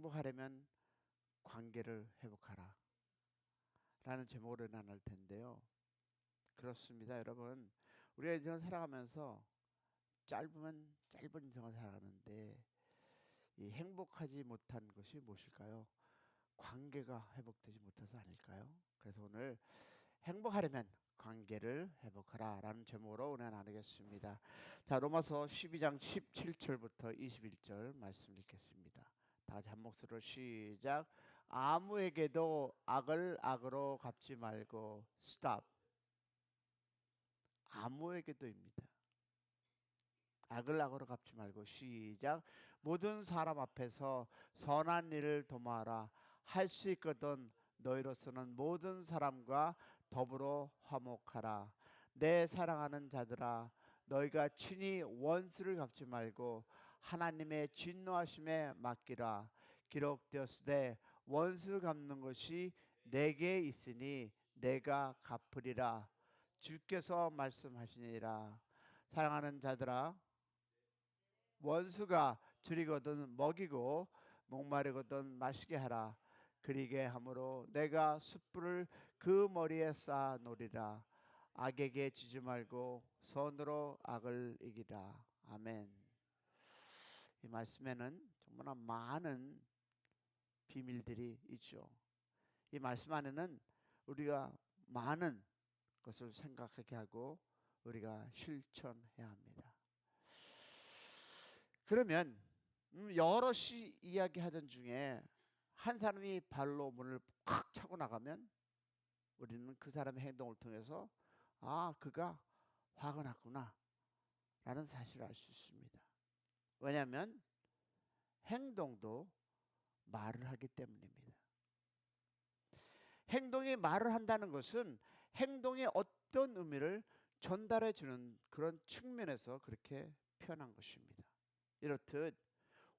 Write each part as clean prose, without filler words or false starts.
행복하려면 관계를 회복하라 라는 제목으로 나눌 텐데요. 그렇습니다, 여러분. 우리가 인생을 살아가면서 짧으면 짧은 인생을 살아가는데 이 행복하지 못한 것이 무엇일까요? 관계가 회복되지 못해서 아닐까요? 그래서 오늘 행복하려면 관계를 회복하라 라는 제목으로 오늘 나누겠습니다. 자, 로마서 12장 17절부터 21절 말씀 읽겠습니다. 다 같이 한 목소리로 시작. 아무에게도 악을 악으로 갚지 말고 스탑. 아무에게도입니다. 악을 악으로 갚지 말고 시작. 모든 사람 앞에서 선한 일을 도모하라. 할 수 있거든 너희로서는 모든 사람과 더불어 화목하라. 내 사랑하는 자들아, 너희가 친히 원수를 갚지 말고 하나님의 진노하심에 맡기라. 기록되었으되 원수 갚는 것이 내게 있으니 내가 갚으리라. 주께서 말씀하시니라. 사랑하는 자들아, 원수가 줄이거든 먹이고 목마르거든 마시게 하라. 그리게 함으로 내가 숯불을 그 머리에 쌓아 놓으리라. 악에게 지지 말고 선으로 악을 이기라. 아멘. 이 말씀에는 정말 많은 비밀들이 있죠. 이 말씀 안에는 우리가 많은 것을 생각하게 하고 우리가 실천해야 합니다. 그러면 여럿이 이야기하던 중에 한 사람이 발로 문을 콱 차고 나가면 우리는 그 사람의 행동을 통해서 아, 그가 화가 났구나 라는 사실을 알 수 있습니다. 왜냐하면 행동도 말을 하기 때문입니다. 행동이 말을 한다는 것은 행동의 어떤 의미를 전달해 주는 그런 측면에서 그렇게 표현한 것입니다. 이렇듯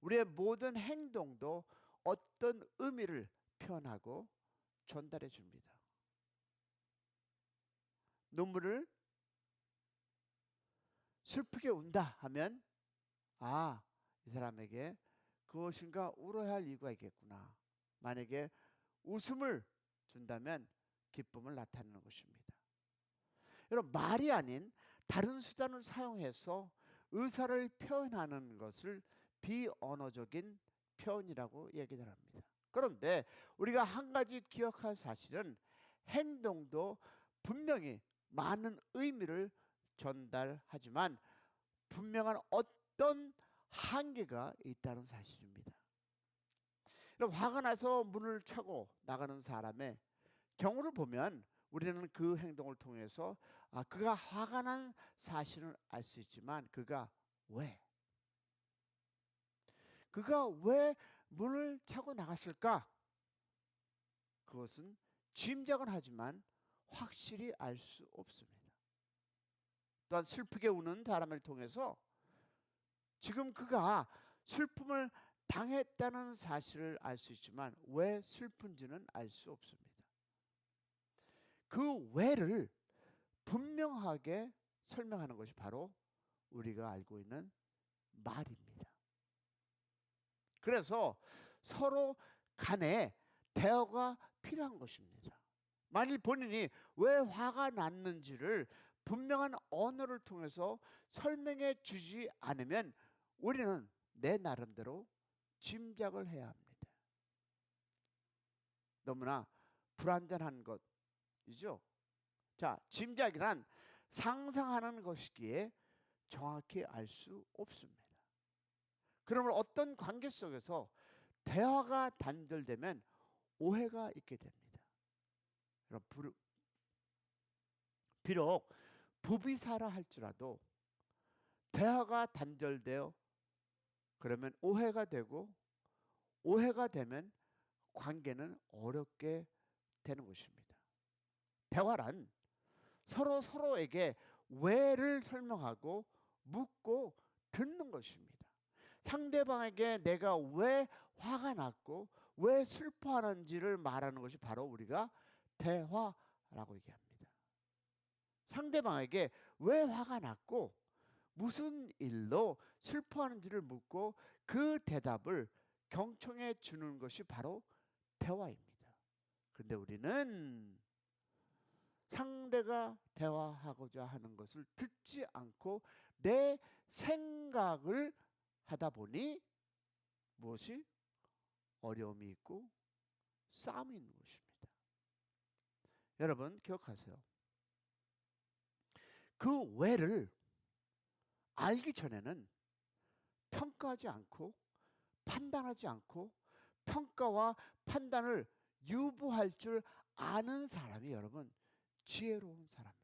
우리의 모든 행동도 어떤 의미를 표현하고 전달해 줍니다. 눈물을 슬프게 운다 하면 아, 이 사람에게 그것인가 울어야 할 이유가 있겠구나. 만약에 웃음을 준다면 기쁨을 나타내는 것입니다. 여러분, 말이 아닌 다른 수단을 사용해서 의사를 표현하는 것을 비언어적인 표현이라고 얘기를 합니다. 그런데 우리가 한 가지 기억할 사실은 행동도 분명히 많은 의미를 전달하지만 분명한 어떤 한계가 있다는 사실입니다. 여러분, 화가 나서 문을 차고 나가는 사람의 경우를 보면 우리는 그 행동을 통해서 그가 화가 난 사실을 알 수 있지만 그가 왜 문을 차고 나갔을까? 그것은 짐작은 하지만 확실히 알 수 없습니다. 또한 슬프게 우는 사람을 통해서 지금 그가 슬픔을 당했다는 사실을 알 수 있지만 왜 슬픈지는 알 수 없습니다. 그 왜를 분명하게 설명하는 것이 바로 우리가 알고 있는 말입니다. 그래서 서로 간에 대화가 필요한 것입니다. 만일 본인이 왜 화가 났는지를 분명한 언어를 통해서 설명해 주지 않으면 우리는 내 나름대로 짐작을 해야 합니다. 너무나 불완전한 것이죠. 자, 짐작이란 상상하는 것이기에 정확히 알 수 없습니다. 그러면 어떤 관계 속에서 대화가 단절되면 오해가 있게 됩니다. 비록 부비사라 할지라도 대화가 단절되어 그러면 오해가 되고 오해가 되면 관계는 어렵게 되는 것입니다. 대화란 서로에게 왜를 설명하고 묻고 듣는 것입니다. 상대방에게 내가 왜 화가 났고 왜 슬퍼하는지를 말하는 것이 바로 우리가 대화라고 얘기합니다. 상대방에게 왜 화가 났고 무슨 일로 슬퍼하는지를 묻고 그 대답을 경청해 주는 것이 바로 대화입니다. 그런데 우리는 상대가 대화하고자 하는 것을 듣지 않고 내 생각을 하다 보니 무엇이 어려움이 있고 싸움이 있는 것입니다. 여러분 기억하세요. 그 왜를 알기 전에는 평가하지 않고 판단하지 않고 평가와 판단을 유보할 줄 아는 사람이 여러분 지혜로운 사람입니다.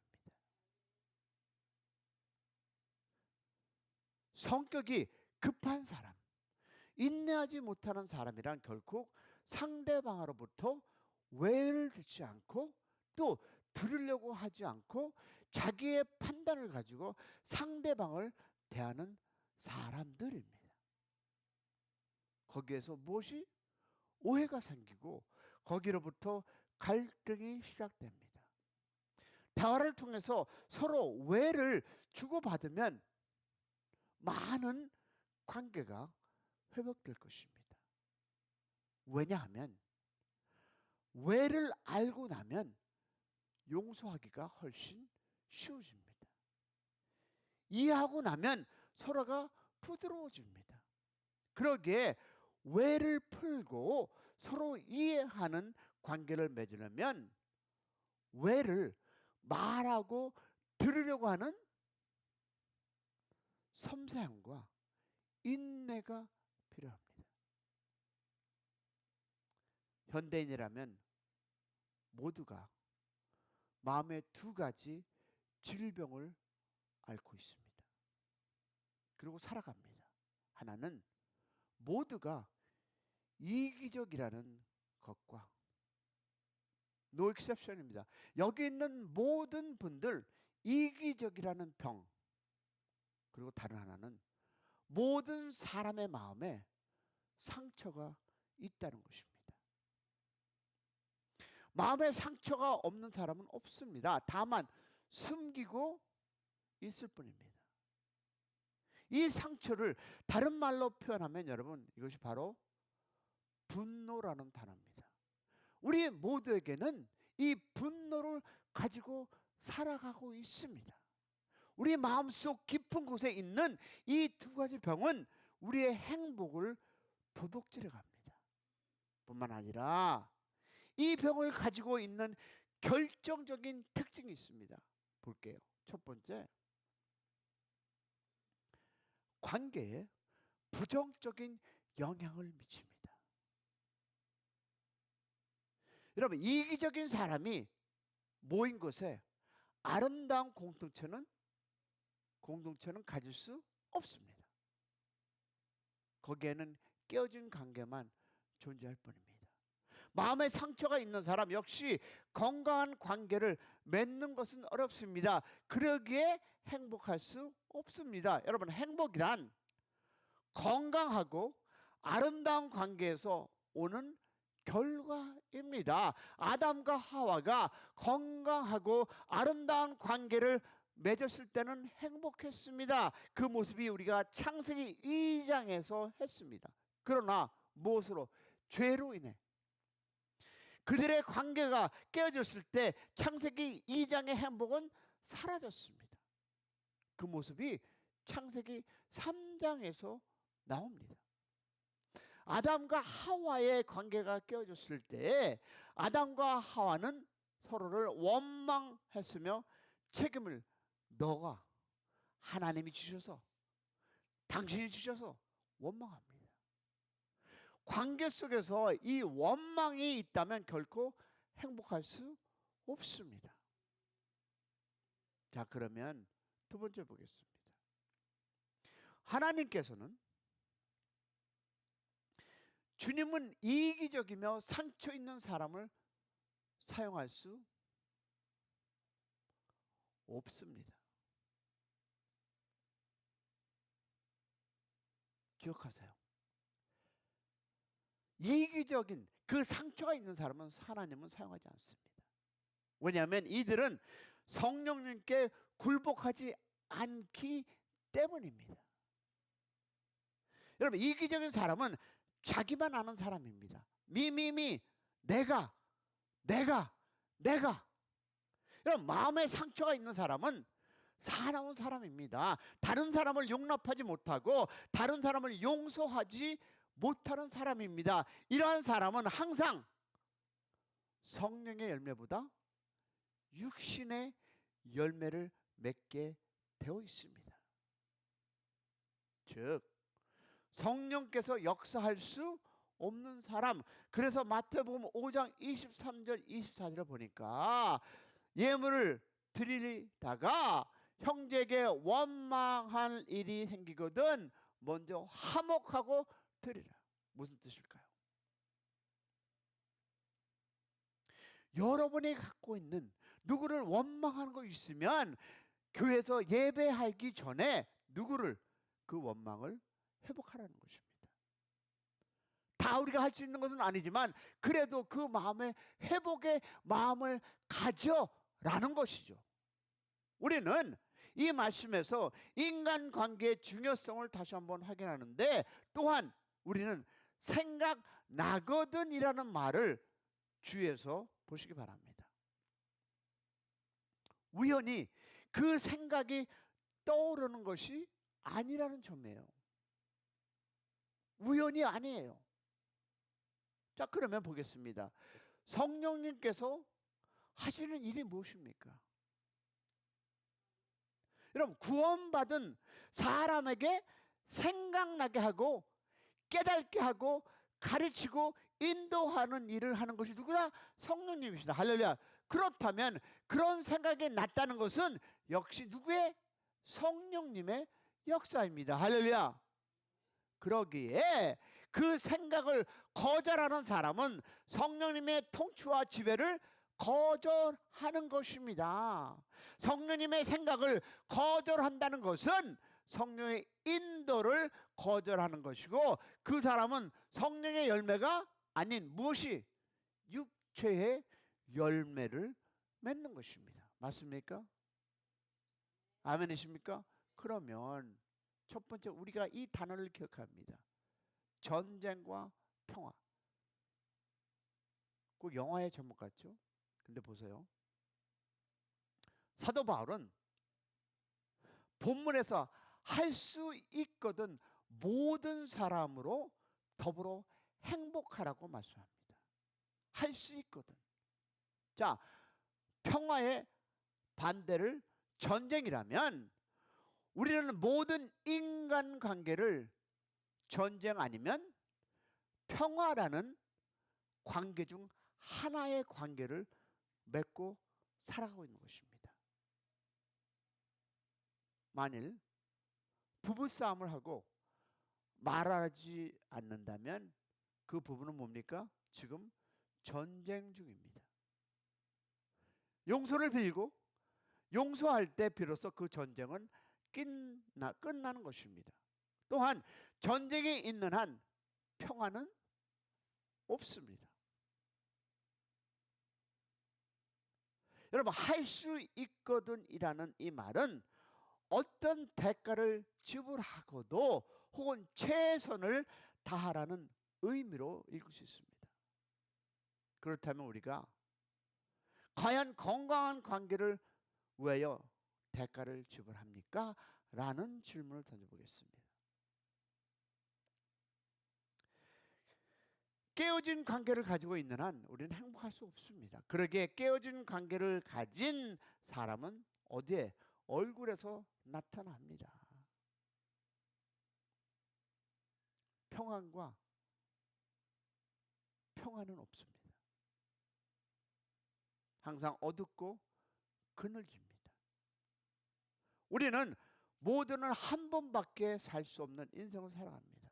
성격이 급한 사람, 인내하지 못하는 사람이란 결국 상대방으로부터 왜를 듣지 않고 또 들으려고 하지 않고 자기의 판단을 가지고 상대방을 대하는 사람들입니다. 거기에서 무엇이 오해가 생기고 거기로부터 갈등이 시작됩니다. 대화를 통해서 서로 왜를 주고받으면 많은 관계가 회복될 것입니다. 왜냐하면 왜를 알고 나면 용서하기가 훨씬 쉬워집니다. 이해하고 나면 서로가 부드러워집니다. 그러기에 왜를 풀고 서로 이해하는 관계를 맺으려면 왜를 말하고 들으려고 하는 섬세함과 인내가 필요합니다. 현대인이라면 모두가 마음의 두 가지 질병을 앓고 있습니다. 그리고 살아갑니다. 하나는 모두가 이기적이라는 것과 no exception입니다. 여기 있는 모든 분들 이기적이라는 병. 그리고 다른 하나는 모든 사람의 마음에 상처가 있다는 것입니다. 마음에 상처가 없는 사람은 없습니다. 다만 숨기고 있을 뿐입니다. 이 상처를 다른 말로 표현하면 여러분 이것이 바로 분노라는 단어입니다. 우리 모두에게는 이 분노를 가지고 살아가고 있습니다. 우리 마음속 깊은 곳에 있는 이 두 가지 병은 우리의 행복을 도둑질해 갑니다. 뿐만 아니라 이 병을 가지고 있는 결정적인 특징이 있습니다. 볼게요. 첫 번째, 관계에 부정적인 영향을 미칩니다. 여러분, 이기적인 사람이 모인 곳에 아름다운 공동체는 가질 수 없습니다. 거기에는 깨어진 관계만 존재할 뿐입니다. 마음에 상처가 있는 사람 역시 건강한 관계를 맺는 것은 어렵습니다. 그러기에 행복할 수 없습니다. 여러분, 행복이란 건강하고 아름다운 관계에서 오는 결과입니다. 아담과 하와가 건강하고 아름다운 관계를 맺었을 때는 행복했습니다. 그 모습이 우리가 창세기 2장에서 했습니다. 그러나 무엇으로? 죄로 인해 그들의 관계가 깨어졌을 때 창세기 2장의 행복은 사라졌습니다. 그 모습이 창세기 3장에서 나옵니다. 아담과 하와의 관계가 깨어졌을 때 아담과 하와는 서로를 원망했으며 책임을 너가 하나님이 주셔서 당신이 주셔서 원망합니다. 관계 속에서 이 원망이 있다면 결코 행복할 수 없습니다. 자, 그러면 두 번째 보겠습니다. 하나님께서는 주님은 이기적이며 상처 있는 사람을 사용할 수 없습니다. 기억하세요. 이기적인 그 상처가 있는 사람은 하나님은 사용하지 않습니다. 왜냐하면 이들은 성령님께 굴복하지 않기 때문입니다. 여러분, 이기적인 사람은 자기만 아는 사람입니다. 미미미, 내가. 이런 마음의 상처가 있는 사람은 사나운 사람입니다. 다른 사람을 용납하지 못하고 다른 사람을 용서하지 못하는 사람입니다. 이러한 사람은 항상 성령의 열매보다 육신의 열매를 맺게 되어 있습니다. 즉 성령께서 역사할 수 없는 사람. 그래서 마태복음 5장 23절 24절을 보니까 예물을 드리다가 형제에게 원망할 일이 생기거든 먼저 화목하고 드리라. 무슨 뜻일까요? 여러분이 갖고 있는 누구를 원망하는 거 있으면 교회에서 예배하기 전에 누구를 그 원망을 회복하라는 것입니다. 다 우리가 할 수 있는 것은 아니지만 그래도 그 마음의 회복의 마음을 가져라는 것이죠. 우리는 이 말씀에서 인간관계의 중요성을 다시 한번 확인하는데 또한 우리는 생각나거든 이라는 말을 주의해서 보시기 바랍니다. 우연히 그 생각이 떠오르는 것이 아니라는 점이에요. 우연이 아니에요. 자, 그러면 보겠습니다. 성령님께서 하시는 일이 무엇입니까? 여러분, 구원받은 사람에게 생각나게 하고 깨닫게 하고 가르치고 인도하는 일을 하는 것이 누구야? 성령님이시다. 할렐루야. 그렇다면 그런 생각이 났다는 것은 역시 누구의? 성령님의 역사입니다. 할렐루야. 그러기에 그 생각을 거절하는 사람은 성령님의 통치와 지배를 거절하는 것입니다. 성령님의 생각을 거절한다는 것은 성령의 인도를 거절하는 것이고 그 사람은 성령의 열매가 아닌 무엇이? 육체의 열매를 맺는 것입니다. 맞습니까? 아멘이십니까? 그러면 첫 번째 우리가 이 단어를 기억합니다. 전쟁과 평화. 그 영화의 제목 같죠? 근데 보세요. 사도 바울은 본문에서 할 수 있거든 모든 사람으로 더불어 행복하라고 말씀합니다. 할 수 있거든. 자, 평화의 반대를 전쟁이라면 우리는 모든 인간관계를 전쟁 아니면 평화라는 관계 중 하나의 관계를 맺고 살아가고 있는 것입니다. 만일 부부싸움을 하고 말하지 않는다면 그 부부는 뭡니까? 지금 전쟁 중입니다. 용서를 빌고 용서할 때 비로소 그 전쟁은 끝나는 것입니다. 또한 전쟁이 있는 한 평화는 없습니다. 여러분, 할 수 있거든 이라는 이 말은 어떤 대가를 지불하고도 혹은 최선을 다하라는 의미로 읽을 수 있습니다. 그렇다면 우리가 과연 건강한 관계를 위하여 대가를 지불합니까? 라는 질문을 던져보겠습니다. 깨어진 관계를 가지고 있는 한 우리는 행복할 수 없습니다. 그러기에 깨어진 관계를 가진 사람은 어디에? 얼굴에서 나타납니다. 평안과 평안은 없습니다. 항상 어둡고 그늘집니다. 우리는 모두는 한 번밖에 살 수 없는 인생을 살아갑니다.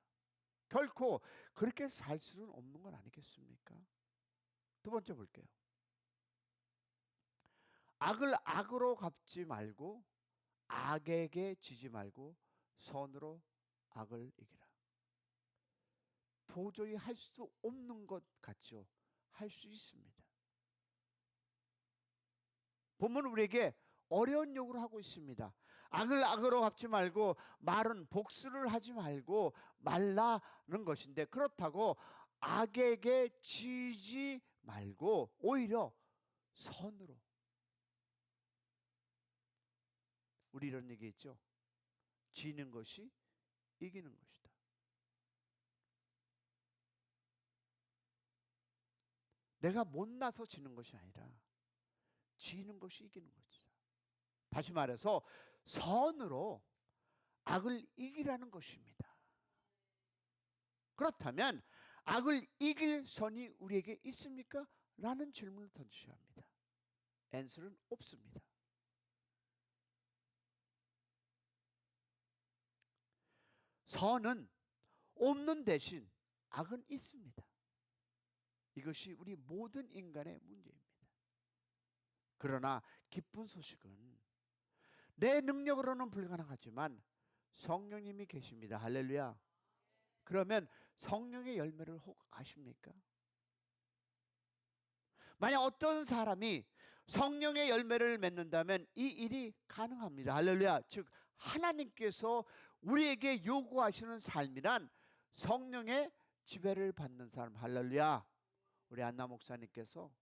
결코 그렇게 살 수는 없는 건 아니겠습니까? 두 번째 볼게요. 악을 악으로 갚지 말고 악에게 지지 말고 선으로 악을 이기라. 도저히 할 수 없는 것 같죠? 할 수 있습니다. 본문은 우리에게 어려운 요구를 하고 있습니다. 악을 악으로 갚지 말고 말은 복수를 하지 말고 말라는 것인데, 그렇다고 악에게 지지 말고 오히려 선으로. 우리 이런 얘기 있죠. 지는 것이 이기는 것이다. 내가 못나서 지는 것이 아니라 지는 것이 이기는 것이다. 다시 말해서 선으로 악을 이기라는 것입니다. 그렇다면 악을 이길 선이 우리에게 있습니까? 라는 질문을 던지셔야 합니다. answer는 없습니다. 선은 없는 대신 악은 있습니다. 이것이 우리 모든 인간의 문제입니다. 그러나 기쁜 소식은 내 능력으로는 불가능하지만 성령님이 계십니다. 할렐루야. 그러면 성령의 열매를 혹 아십니까? 만약 어떤 사람이 성령의 열매를 맺는다면 이 일이 가능합니다. 할렐루야. 즉 하나님께서 우리에게 요구하시는 삶이란 성령의 지배를 받는 삶. 할렐루야. 우리 안나 목사님께서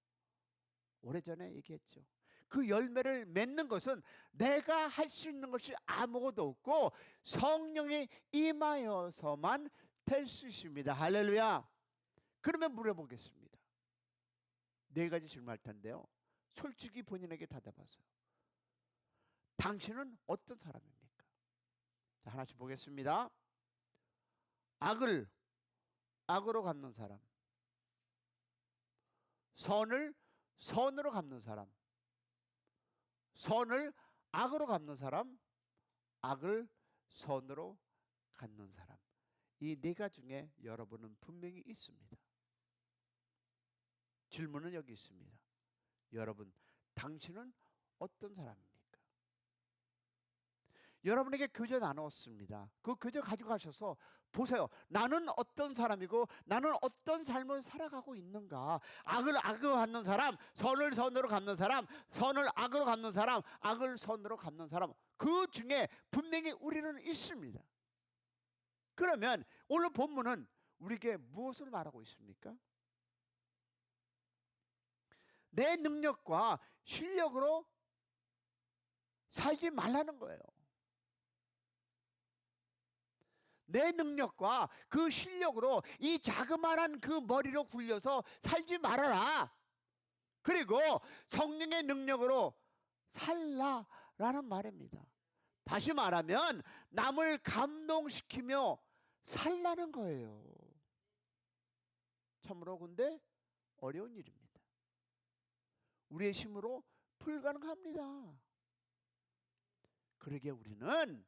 오래전에 얘기했죠. 그 열매를 맺는 것은 내가 할 수 있는 것이 아무것도 없고 성령이 임하여서만 될 수 있습니다. 할렐루야. 그러면 물어보겠습니다. 네 가지 질문할 텐데요. 솔직히 본인에게 대답하세요. 당신은 어떤 사람입니까? 자, 하나씩 보겠습니다. 악을 악으로 갚는 사람, 선을 선으로 갚는 사람, 선을 악으로 갚는 사람, 악을 선으로 갚는 사람. 이 네 가지 중에 여러분은 분명히 있습니다. 질문은 여기 있습니다. 여러분, 당신은 어떤 사람입니까? 여러분에게 교재 나눴습니다. 그 교재 가지고 가셔서 보세요. 나는 어떤 사람이고 나는 어떤 삶을 살아가고 있는가. 악을 악으로 갚는 사람, 선을 선으로 갚는 사람, 선을 악으로 갚는 사람, 악을 선으로 갚는 사람. 그 중에 분명히 우리는 있습니다. 그러면 오늘 본문은 우리에게 무엇을 말하고 있습니까? 내 능력과 실력으로 살지 말라는 거예요. 내 능력과 그 실력으로 이 자그마한 그 머리로 굴려서 살지 말아라. 그리고 성령의 능력으로 살라라는 말입니다. 다시 말하면 남을 감동시키며 살라는 거예요. 참으로 근데 어려운 일입니다. 우리의 힘으로 불가능합니다. 그러기에 우리는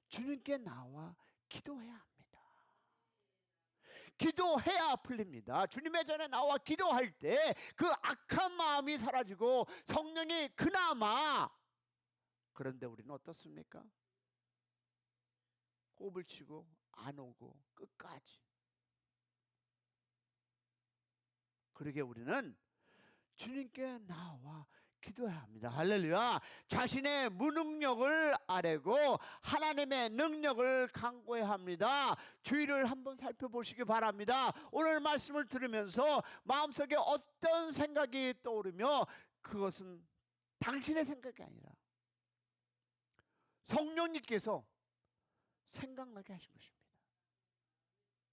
주님께 나와 기도해야 합니다. 기도해야 풀립니다. 주님의 전에 나와 기도할 때 그 악한 마음이 사라지고 성령이 그나마. 그런데 우리는 어떻습니까? 꼽을 치고 안 오고 끝까지. 그러기에 우리는 주님께 나와 기도해야 합니다. 할렐루야. 자신의 무능력을 아뢰고 하나님의 능력을 간구해야 합니다. 주의를 한번 살펴보시기 바랍니다. 오늘 말씀을 들으면서 마음속에 어떤 생각이 떠오르며 그것은 당신의 생각이 아니라 성령님께서 생각나게 하신 것입니다.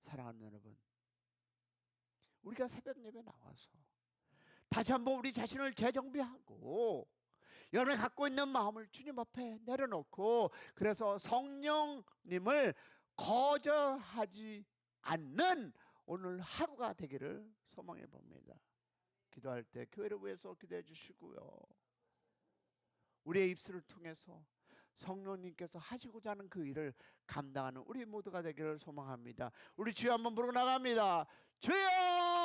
사랑하는 여러분, 우리가 새벽 예배 나와서 다시 한번 우리 자신을 재정비하고 여러분이 갖고 있는 마음을 주님 앞에 내려놓고 그래서 성령님을 거절하지 않는 오늘 하루가 되기를 소망해 봅니다. 기도할 때 교회를 위해서 기도해 주시고요. 우리의 입술을 통해서 성령님께서 하시고자 하는 그 일을 감당하는 우리 모두가 되기를 소망합니다. 우리 주여 한번 부르고 나갑니다. 주여!